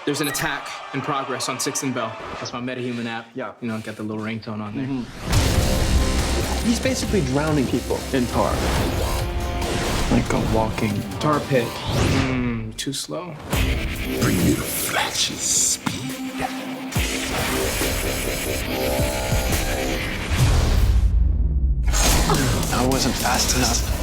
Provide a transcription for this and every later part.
There's an attack in progress on 6th and Bell. That's my MetaHuman app. Yeah. You know, got the little ringtone on there. He's basically drowning people in tar. Like a walking tar pit. Too slow. Bring me the Flash's speed. I wasn't fast enough.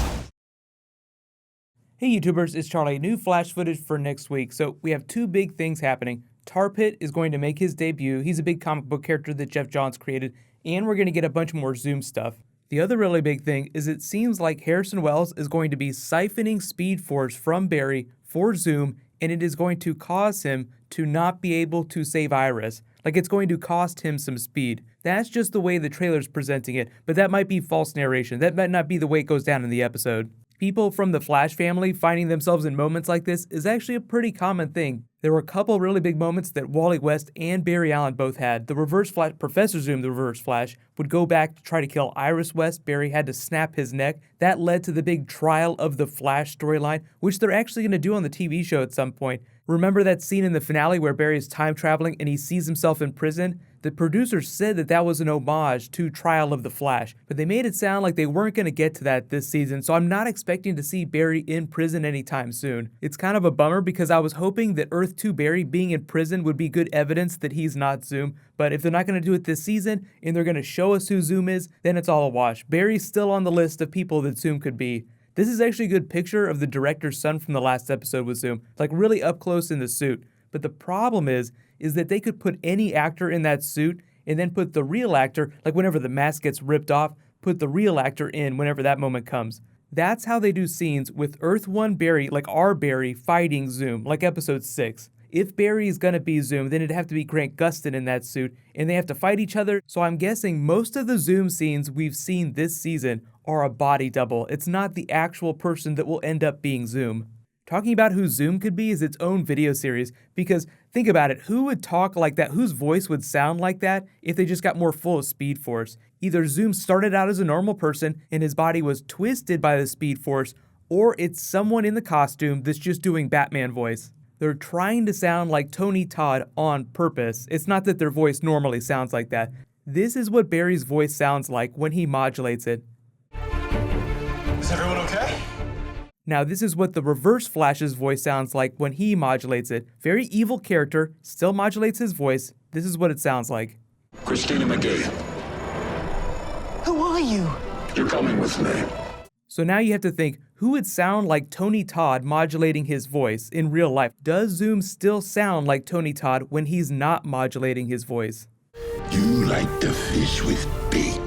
Hey YouTubers, it's Charlie. New Flash footage for next week. So we have two big things happening. Tar Pit is going to make his debut. He's a big comic book character that Geoff Johns created, and we're going to get a bunch more Zoom stuff. The other really big thing is it seems like Harrison Wells is going to be siphoning Speed Force from Barry for Zoom, and it is going to cause him to not be able to save Iris. Like, it's going to cost him some speed. That's just the way the trailer's presenting it, but that might be false narration. That might not be the way it goes down in the episode. People from the Flash family finding themselves in moments like this is actually a pretty common thing. There were a couple really big moments that Wally West and Barry Allen both had. The Reverse Flash, Professor Zoom, the Reverse Flash, would go back to try to kill Iris West. Barry had to snap his neck. That led to the big Trial of the Flash storyline, which they're actually going to do on the TV show at some point. Remember that scene in the finale where Barry is time traveling and he sees himself in prison? The producers said that that was an homage to Trial of the Flash, but they made it sound like they weren't going to get to that this season, so I'm not expecting to see Barry in prison anytime soon. It's kind of a bummer because I was hoping that Earth 2 Barry being in prison would be good evidence that he's not Zoom, but if they're not going to do it this season and they're going to show us who Zoom is, then it's all a wash. Barry's still on the list of people that Zoom could be. This is actually a good picture of the director's son from the last episode with Zoom, like really up close in the suit. But the problem is that they could put any actor in that suit and then put the real actor, like whenever the mask gets ripped off, put the real actor in whenever that moment comes. That's how they do scenes with Earth 1 Barry, like our Barry, fighting Zoom, like episode 6. If Barry is gonna be Zoom, then it'd have to be Grant Gustin in that suit, and they have to fight each other, so I'm guessing most of the Zoom scenes we've seen this season are a body double. It's not the actual person that will end up being Zoom. Talking about who Zoom could be is its own video series, because think about it, who would talk like that, whose voice would sound like that if they just got more full of Speed Force? Either Zoom started out as a normal person and his body was twisted by the Speed Force, or it's someone in the costume that's just doing Batman voice. They're trying to sound like Tony Todd on purpose. It's not that their voice normally sounds like that. This is what Barry's voice sounds like when he modulates it. Is everyone okay? Now this is what the Reverse Flash's voice sounds like when he modulates it. Very evil character, still modulates his voice. This is what it sounds like. Christina McGee, Who are you? you're coming with me. So now you have to think, who would sound like Tony Todd modulating his voice in real life? Does Zoom still sound like Tony Todd when he's not modulating his voice? You like to fish with bait.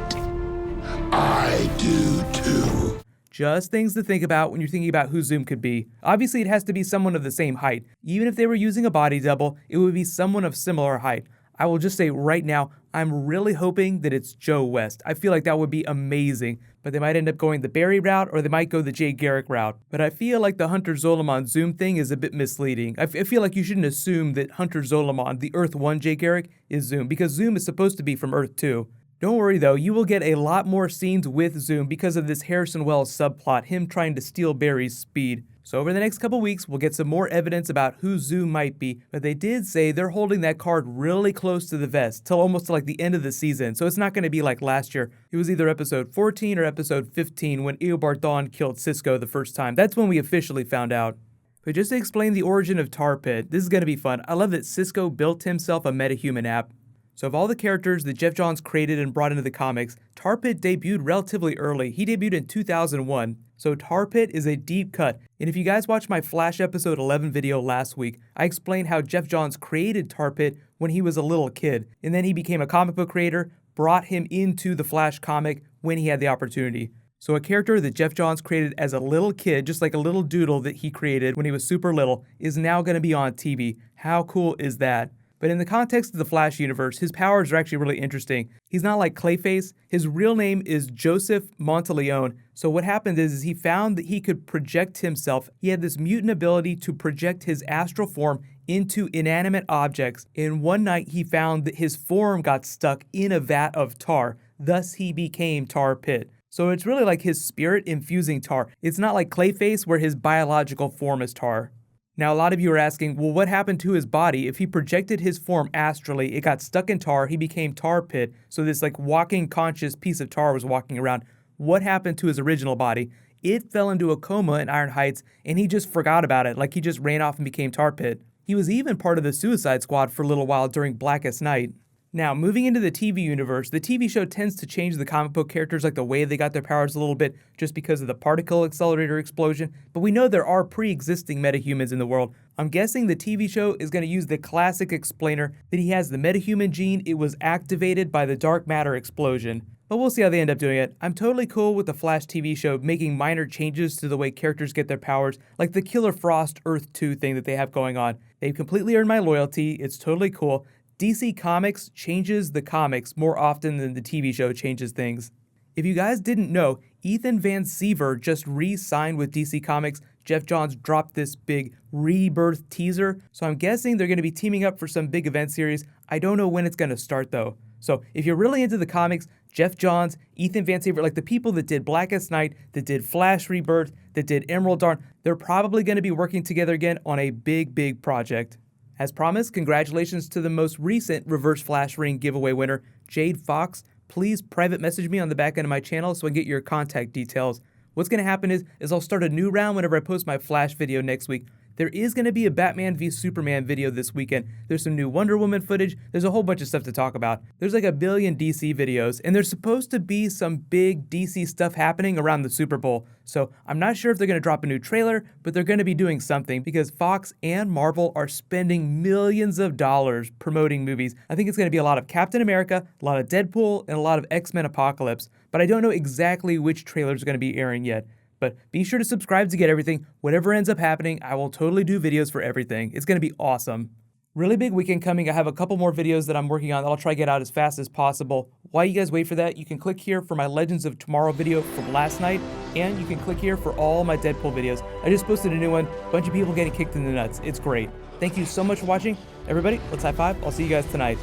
I do too. Just things to think about when you're thinking about who Zoom could be. Obviously, it has to be someone of the same height. Even if they were using a body double, it would be someone of similar height. I will just say right now, I'm really hoping that it's Joe West. I feel like that would be amazing, but they might end up going the Barry route or they might go the Jay Garrick route. But I feel like the Hunter Zolomon Zoom thing is a bit misleading. I feel like you shouldn't assume that Hunter Zolomon, the Earth 1 Jay Garrick, is Zoom, because Zoom is supposed to be from Earth 2. Don't worry though, you will get a lot more scenes with Zoom because of this Harrison Wells subplot, him trying to steal Barry's speed. So over the next couple weeks, we'll get some more evidence about who Zoom might be, but they did say they're holding that card really close to the vest, till almost to like the end of the season, so it's not going to be like last year. It was either episode 14 or episode 15 when Eobard Thawne killed Cisco the first time. That's when we officially found out. But just to explain the origin of Tar Pit, this is going to be fun. I love that Cisco built himself a MetaHuman app. So of all the characters that Geoff Johns created and brought into the comics, Tar Pit debuted relatively early. He debuted in 2001. So Tar Pit is a deep cut. And if you guys watched my Flash episode 11 video last week, I explained how Geoff Johns created Tar Pit when he was a little kid. And then he became a comic book creator, brought him into the Flash comic when he had the opportunity. So a character that Geoff Johns created as a little kid, just like a little doodle that he created when he was super little, is now going to be on TV. How cool is that? But in the context of the Flash universe, his powers are actually really interesting. He's not like Clayface. His real name is Joseph Monteleone. So what happened is he found that he could project himself. He had this mutant ability to project his astral form into inanimate objects. And one night he found that his form got stuck in a vat of tar. Thus he became Tar Pit. So it's really like his spirit infusing tar. It's not like Clayface where his biological form is tar. Now, a lot of you are asking, well, what happened to his body? If he projected his form astrally, it got stuck in tar, he became Tar Pit, so this like walking conscious piece of tar was walking around. What happened to his original body? It fell into a coma in Iron Heights, and he just forgot about it, like he just ran off and became Tar Pit. He was even part of the Suicide Squad for a little while during Blackest Night. Now, moving into the TV universe, the TV show tends to change the comic book characters, like the way they got their powers a little bit, just because of the particle accelerator explosion, but we know there are pre-existing metahumans in the world. I'm guessing the TV show is going to use the classic explainer that he has the metahuman gene, it was activated by the dark matter explosion. But we'll see how they end up doing it. I'm totally cool with the Flash TV show making minor changes to the way characters get their powers, like the Killer Frost Earth 2 thing that they have going on. They've completely earned my loyalty, it's totally cool. DC Comics changes the comics more often than the TV show changes things. If you guys didn't know, Ethan Van Sciver just re-signed with DC Comics. Jeff Johns dropped this big rebirth teaser, so I'm guessing they're going to be teaming up for some big event series. I don't know when it's going to start though. So if you're really into the comics, Jeff Johns, Ethan Van Sciver, like the people that did Blackest Night, that did Flash Rebirth, that did Emerald Dawn, they're probably going to be working together again on a big project. As promised, congratulations to the most recent Reverse Flash Ring giveaway winner, Jade Fox. Please private message me on the back end of my channel so I can get your contact details. What's going to happen is I'll start a new round whenever I post my Flash video next week. There is going to be a Batman v Superman video this weekend. There's some new Wonder Woman footage. There's a whole bunch of stuff to talk about. There's like a billion DC videos, and there's supposed to be some big DC stuff happening around the Super Bowl. So I'm not sure if they're going to drop a new trailer, but they're going to be doing something because Fox and Marvel are spending millions of dollars promoting movies. I think it's going to be a lot of Captain America, a lot of Deadpool, and a lot of X-Men Apocalypse. But I don't know exactly which trailers are going to be airing yet. But be sure to subscribe to get everything. Whatever ends up happening, I will totally do videos for everything. It's going to be awesome. Really big weekend coming. I have a couple more videos that I'm working on that I'll try to get out as fast as possible. While you guys wait for that, you can click here for my Legends of Tomorrow video from last night, and you can click here for all my Deadpool videos. I just posted a new one. A bunch of people getting kicked in the nuts. It's great. Thank you so much for watching. Everybody, let's high five. I'll see you guys tonight.